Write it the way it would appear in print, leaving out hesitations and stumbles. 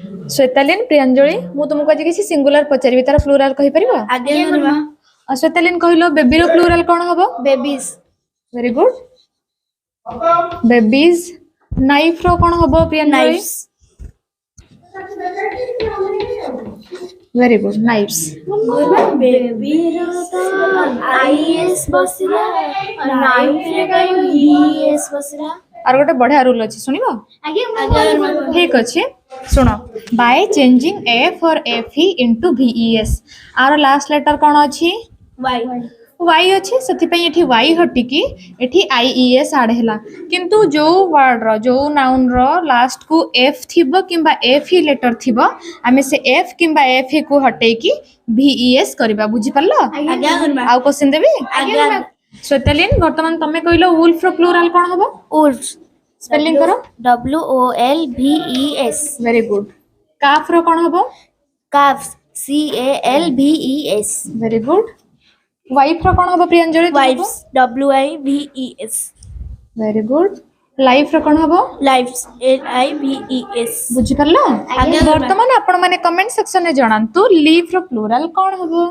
श्वेतालीन प्रियांजलि मु तुमको आज किसी सिंगुलर पचारि तार प्लूराल कहि परिबो आगे गुरुमा श्वेतालीन कहलो बेबी रो प्लूराल कोन हबो babies very good babies knife रो कोन हबो Priyanjali knives very good knives गुरुमा बेबी रो तो आईएस बसिला नाइफ रे काई वीएस बसिला और गोटे बढ़िया रूल अच्छी शुणव आगे गुरुमा ठीक अच्छे शुण बाय चेंजिंग एफ और F E into VES are last letter कौन अच्छी वाई वाई अच्छे से वाई हटिकी एठी IES आड है किंतु जो वर्ड रो जो नाउन रो लास्ट को एफ थिबो किंबा एफ ही लेटर थिबो आमे से एफ किंबा एफ ही को हटेकी VES करबा बुझी परलो आगे गुरुमा आउ क्वेश्चन देबी आगे श्वेतालीन वर्तमान तमे कहलो वुल्फ रो प्लूरल कोन हबो उल्फ स्पेलिंग करो WOLVES वेरी गुड काफ रो कोन हबो calves CALVES very good wife रो कोन हबो Priyanjali wives WIVES very good life रो कोन हबो lives LIVES बुझी परलो आगे वर्तमान आपण माने कमेंट सेक्शन में जणांतु लीफ रो प्लूरल कोन हबो